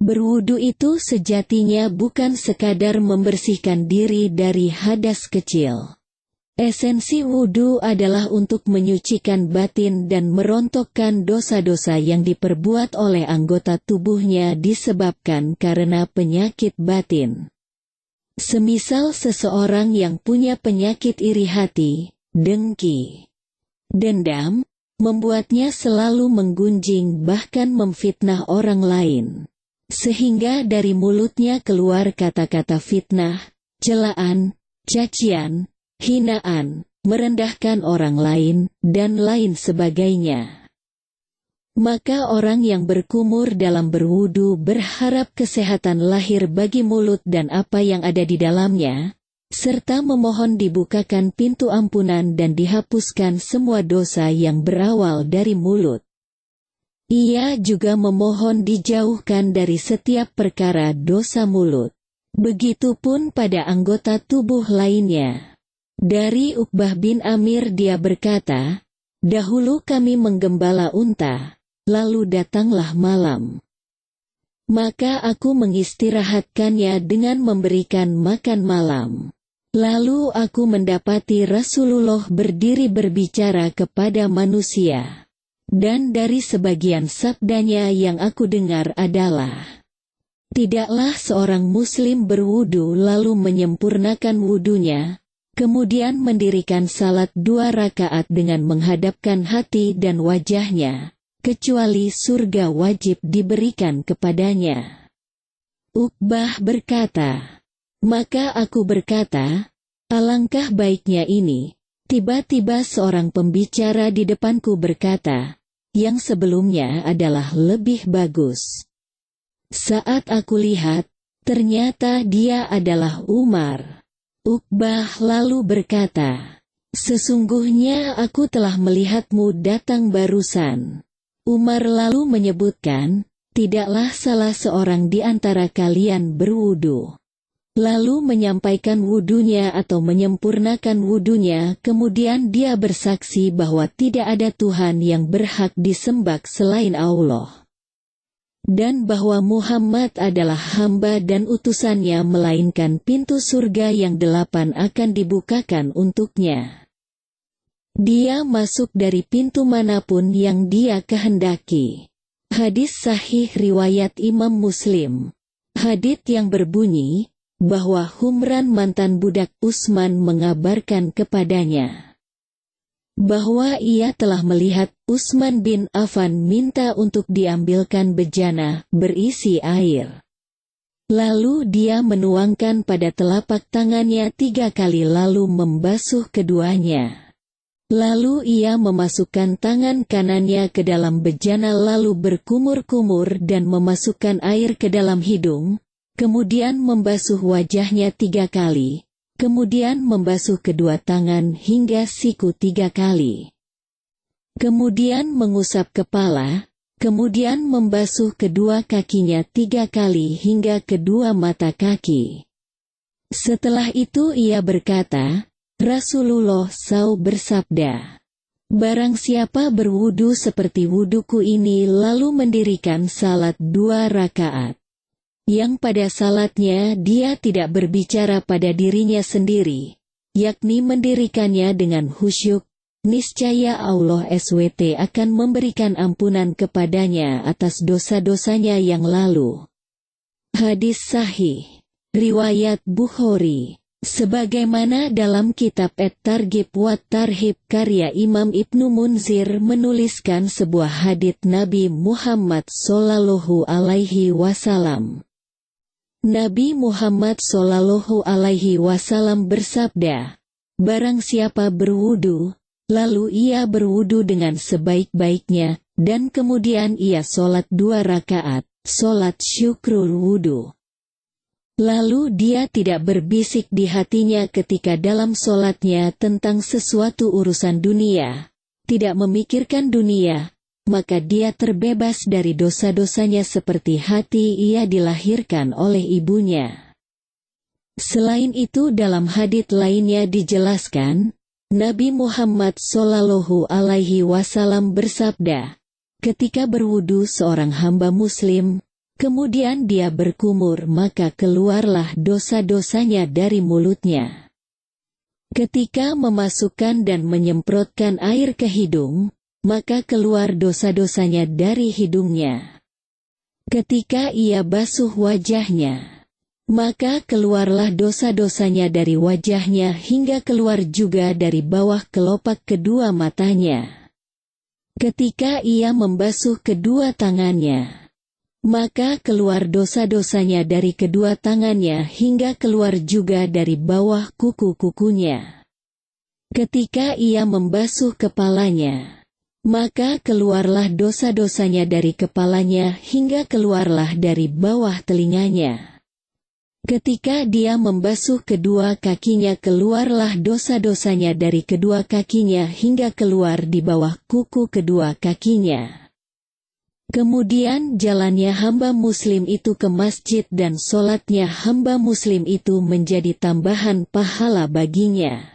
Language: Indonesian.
Berwudu itu sejatinya bukan sekadar membersihkan diri dari hadas kecil. Esensi wudu adalah untuk menyucikan batin dan merontokkan dosa-dosa yang diperbuat oleh anggota tubuhnya disebabkan karena penyakit batin. Semisal seseorang yang punya penyakit iri hati, dengki, dendam, membuatnya selalu menggunjing bahkan memfitnah orang lain. Sehingga dari mulutnya keluar kata-kata fitnah, celaan, cacian, hinaan, merendahkan orang lain, dan lain sebagainya. Maka orang yang berkumur dalam berwudu berharap kesehatan lahir bagi mulut dan apa yang ada di dalamnya, serta memohon dibukakan pintu ampunan dan dihapuskan semua dosa yang berawal dari mulut. Ia juga memohon dijauhkan dari setiap perkara dosa mulut. Begitupun pada anggota tubuh lainnya. Dari Uqbah bin Amir dia berkata, "Dahulu kami menggembala unta, lalu datanglah malam. Maka aku mengistirahatkannya dengan memberikan makan malam. Lalu aku mendapati Rasulullah berdiri berbicara kepada manusia. Dan dari sebagian sabdanya yang aku dengar adalah, tidaklah seorang muslim berwudu lalu menyempurnakan wudunya, kemudian mendirikan salat 2 rakaat dengan menghadapkan hati dan wajahnya, kecuali surga wajib diberikan kepadanya." Uqbah berkata, "Maka aku berkata, alangkah baiknya ini." Tiba-tiba seorang pembicara di depanku berkata, "Yang sebelumnya adalah lebih bagus." Saat aku lihat, ternyata dia adalah Umar. Uqbah lalu berkata, "Sesungguhnya aku telah melihatmu datang barusan." Umar lalu menyebutkan, "Tidaklah salah seorang di antara kalian berwudu, lalu menyampaikan wudunya atau menyempurnakan wudunya, kemudian dia bersaksi bahwa tidak ada Tuhan yang berhak disembah selain Allah, dan bahwa Muhammad adalah hamba dan utusannya, melainkan pintu surga yang 8 akan dibukakan untuknya. Dia masuk dari pintu manapun yang dia kehendaki." Hadis sahih riwayat Imam Muslim. Hadits yang berbunyi, bahwa Humran mantan budak Utsman mengabarkan kepadanya bahwa ia telah melihat Utsman bin Affan minta untuk diambilkan bejana berisi air. Lalu dia menuangkan pada telapak tangannya 3 kali lalu membasuh keduanya. Lalu ia memasukkan tangan kanannya ke dalam bejana lalu berkumur-kumur dan memasukkan air ke dalam hidung. Kemudian membasuh wajahnya 3 kali, kemudian membasuh kedua tangan hingga siku 3 kali. Kemudian mengusap kepala, kemudian membasuh kedua kakinya 3 kali hingga kedua mata kaki. Setelah itu ia berkata, Rasulullah SAW bersabda, "Barang siapa berwudu seperti wuduku ini lalu mendirikan salat 2 rakaat. Yang pada salatnya dia tidak berbicara pada dirinya sendiri, yakni mendirikannya dengan khusyuk, niscaya Allah SWT akan memberikan ampunan kepadanya atas dosa-dosanya yang lalu." Hadis sahih, riwayat Bukhari. Sebagaimana dalam kitab At-Targhib wa Tarhib karya Imam Ibnu Munzir menuliskan sebuah hadits Nabi Muhammad SAW. Nabi Muhammad SAW bersabda, "Barang siapa berwudu, lalu ia berwudu dengan sebaik-baiknya, dan kemudian ia sholat 2 rakaat, sholat syukrul wudu. Lalu dia tidak berbisik di hatinya ketika dalam sholatnya tentang sesuatu urusan dunia, tidak memikirkan dunia, maka dia terbebas dari dosa-dosanya seperti hati ia dilahirkan oleh ibunya." Selain itu dalam hadits lainnya dijelaskan, Nabi Muhammad SAW bersabda, ketika berwudu seorang hamba muslim, Kemudian dia berkumur, maka keluarlah dosa-dosanya dari mulutnya. Ketika memasukkan dan menyemprotkan air ke hidung, maka keluar dosa-dosanya dari hidungnya. Ketika ia basuh wajahnya, maka keluarlah dosa-dosanya dari wajahnya hingga keluar juga dari bawah kelopak kedua matanya. Ketika ia membasuh kedua tangannya, maka keluar dosa-dosanya dari kedua tangannya hingga keluar juga dari bawah kuku-kukunya. Ketika ia membasuh kepalanya, maka keluarlah dosa-dosanya dari kepalanya hingga keluarlah dari bawah telinganya. Ketika dia membasuh kedua kakinya, keluarlah dosa-dosanya dari kedua kakinya hingga keluar di bawah kuku kedua kakinya. Kemudian jalannya hamba muslim itu ke masjid dan sholatnya hamba muslim itu menjadi tambahan pahala baginya.